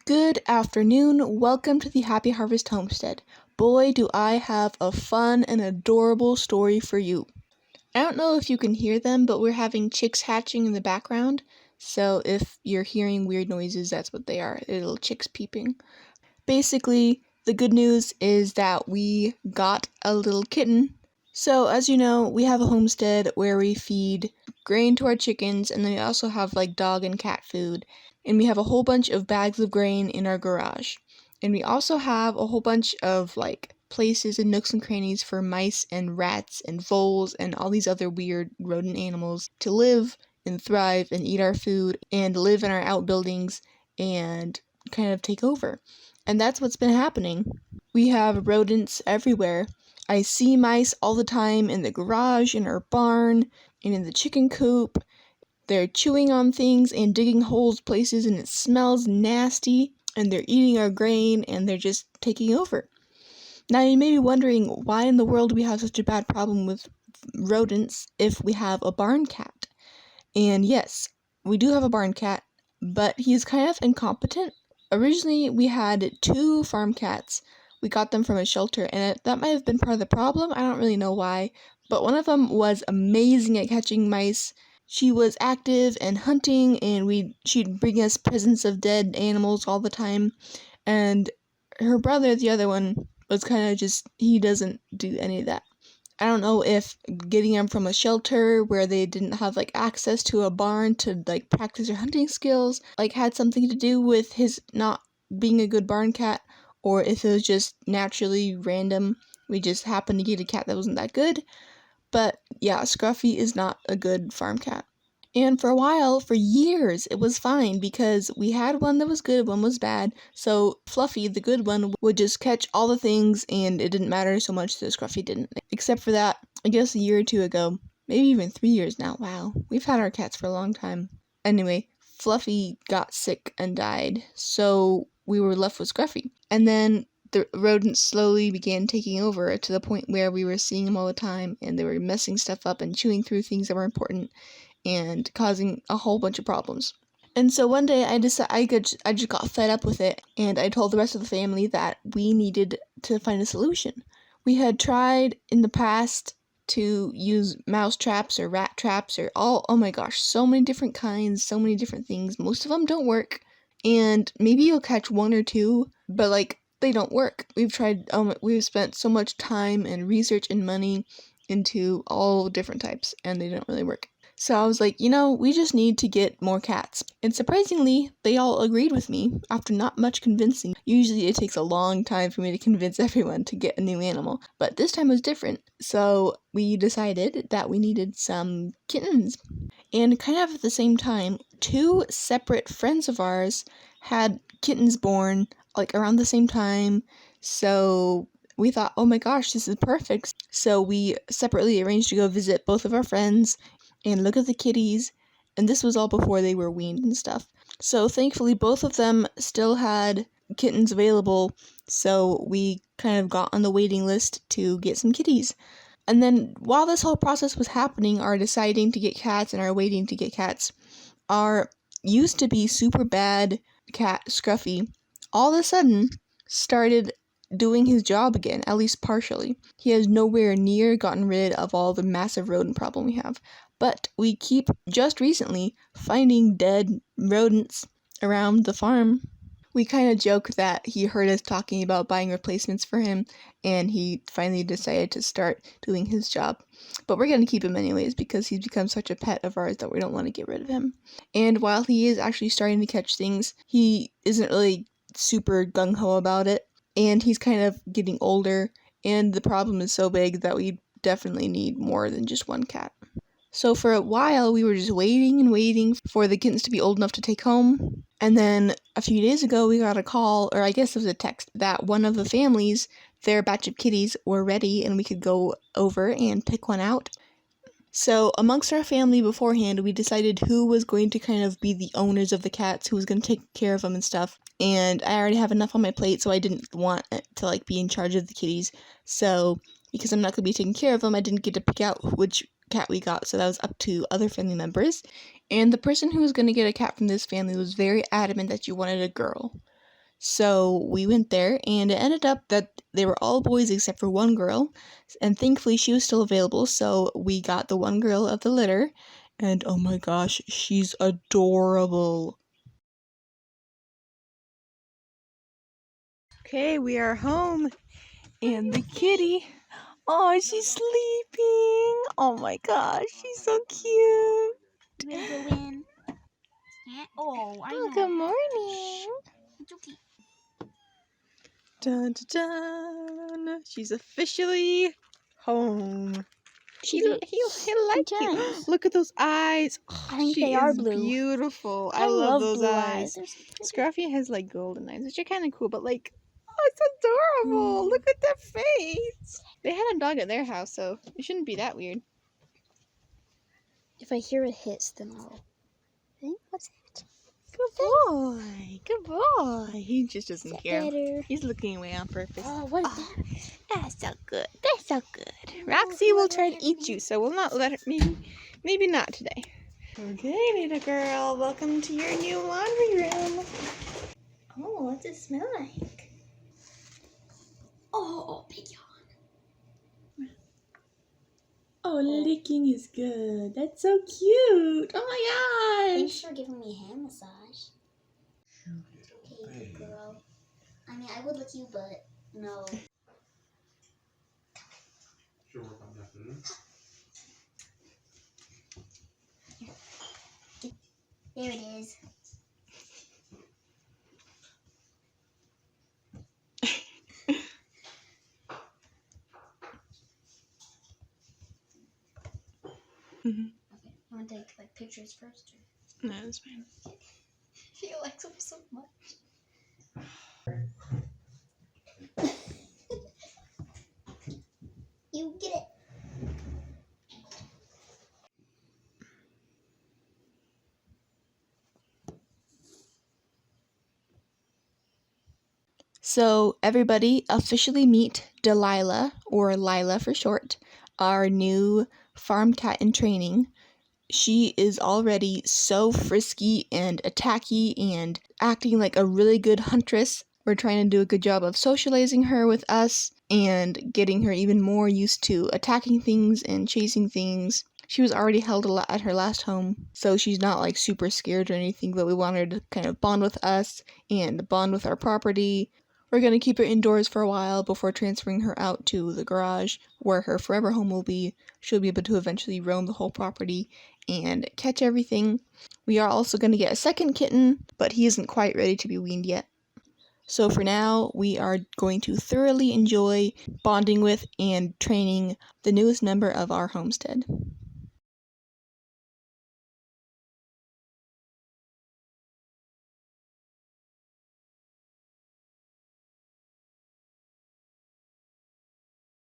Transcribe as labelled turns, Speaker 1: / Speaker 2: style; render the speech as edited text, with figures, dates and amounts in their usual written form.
Speaker 1: Good afternoon. Welcome to the Happy Harvest Homestead. Boy, do I have a fun and adorable story for you. I don't know if you can hear them, but we're having chicks hatching in the background. So if you're hearing weird noises, that's what they are. They're little chicks peeping. Basically, the good news is that we got a little kitten. So as you know, we have a homestead where we feed grain to our chickens, and then we also have like dog and cat food. And we have a whole bunch of bags of grain in our garage. And we also have a whole bunch of like places and nooks and crannies for mice and rats and voles and all these other weird rodent animals to live and thrive and eat our food and live in our outbuildings and kind of take over. And that's what's been happening. We have rodents everywhere. I see mice all the time in the garage, in our barn, and in the chicken coop. They're chewing on things and digging holes places, and it smells nasty, and they're eating our grain, and they're just taking over. Now you may be wondering why in the world we have such a bad problem with rodents if we have a barn cat. And yes, we do have a barn cat, but he's kind of incompetent. Originally, we had 2 farm cats. We got them from a shelter, and that might have been part of the problem. I don't really know why, but one of them was amazing at catching mice. She was active and hunting, and she'd bring us presents of dead animals all the time. And her brother, the other one, was kind of just, he doesn't do any of that. I don't know if getting him from a shelter where they didn't have like access to a barn to like practice their hunting skills like had something to do with his not being a good barn cat, or if it was just naturally random. We just happened to get a cat that wasn't that good. But yeah, Scruffy is not a good farm cat. And for a while, for years, it was fine because we had one that was good, one was bad. So Fluffy, the good one, would just catch all the things and it didn't matter so much that Scruffy didn't. Except for that, I guess a year or 2 ago, maybe even 3 years now. Wow, we've had our cats for a long time. Anyway, Fluffy got sick and died, so we were left with Scruffy. And then the rodents slowly began taking over to the point where we were seeing them all the time, and they were messing stuff up and chewing through things that were important and causing a whole bunch of problems. And so one day I just got fed up with it, and I told the rest of the family that we needed to find a solution. We had tried in the past to use mouse traps or rat traps or oh my gosh, so many different kinds, so many different things. Most of them don't work, and maybe you'll catch 1 or 2, but like they don't work. We've spent so much time and research and money into all different types, and they don't really work. So I was like, we just need to get more cats. And surprisingly, they all agreed with me after not much convincing. Usually it takes a long time for me to convince everyone to get a new animal, but this time was different. So we decided that we needed some kittens. And kind of at the same time, 2 separate friends of ours had kittens born like around the same time. So we thought, oh my gosh, this is perfect. So we separately arranged to go visit both of our friends and look at the kitties, and this was all before they were weaned and stuff. So thankfully both of them still had kittens available, so we kind of got on the waiting list to get some kitties. And then while this whole process was happening, our deciding to get cats and our waiting to get cats, our used to be super bad cat, Scruffy, all of a sudden started doing his job again, at least partially. He has nowhere near gotten rid of all the massive rodent problem we have. But we keep, just recently, finding dead rodents around the farm. We kind of joke that he heard us talking about buying replacements for him, and he finally decided to start doing his job. But we're going to keep him anyways, because he's become such a pet of ours that we don't want to get rid of him. And while he is actually starting to catch things, he isn't really super gung-ho about it, and he's kind of getting older, and the problem is so big that we definitely need more than just 1 cat. So for a while, we were just waiting and waiting for the kittens to be old enough to take home. And then a few days ago, we got a call, or I guess it was a text, that one of the families, their batch of kitties, were ready and we could go over and pick one out. So amongst our family beforehand, we decided who was going to kind of be the owners of the cats, who was going to take care of them and stuff. And I already have enough on my plate, so I didn't want to like be in charge of the kitties. So because I'm not going to be taking care of them, I didn't get to pick out which cat we got, so that was up to other family members. And the person who was going to get a cat from this family was very adamant that you wanted a girl. So we went there, and it ended up that they were all boys except for one girl, and thankfully she was still available, so we got the one girl of the litter, and oh my gosh, she's adorable. Okay, we are home, and the kitty, oh, she's sleeping. Oh my gosh, she's so cute.
Speaker 2: You ready to go in? Oh, I know.
Speaker 1: Good morning.
Speaker 2: It's okay.
Speaker 1: Dun, dun, dun. She's officially home. He likes you. Look at those eyes. Oh,
Speaker 2: I think
Speaker 1: she
Speaker 2: they are
Speaker 1: is
Speaker 2: blue.
Speaker 1: Beautiful.
Speaker 2: I
Speaker 1: love those
Speaker 2: blue
Speaker 1: eyes. Scruffy has like golden eyes, which are kind of cool, but like, oh, it's adorable. Look at that face. They had a dog at their house, so it shouldn't be that weird.
Speaker 2: If I hear it hits, then I'll think, what's that?
Speaker 1: Good boy. Good boy. He just doesn't care.
Speaker 2: Better.
Speaker 1: He's looking away on purpose.
Speaker 2: Oh, what is that?
Speaker 1: That's so good. That's so good. Roxy will try to eat you, so we'll not let her. Maybe not today. Okay, little girl. Welcome to your new laundry room. Oh, what's it smell like?
Speaker 2: Oh, big yawn.
Speaker 1: Oh, licking is good. That's so cute. Oh my gosh.
Speaker 2: Thanks for giving me a hand massage. Okay, girl. I mean, I would lick you, but no. There it is.
Speaker 1: Mm-hmm.
Speaker 2: Okay, I want to take like pictures first.
Speaker 1: No, that's fine.
Speaker 2: She likes them so much. You get it.
Speaker 1: So everybody officially meet Delilah, or Lila for short, our new farm cat in training. She is already so frisky and attacky and acting like a really good huntress. We're trying to do a good job of socializing her with us and getting her even more used to attacking things and chasing things. She was already held a lot at her last home, so she's not like super scared or anything, but we want her to kind of bond with us and bond with our property. We're going to keep her indoors for a while before transferring her out to the garage, where her forever home will be. She'll be able to eventually roam the whole property and catch everything. We are also going to get a second kitten, but he isn't quite ready to be weaned yet. So for now, we are going to thoroughly enjoy bonding with and training the newest member of our homestead.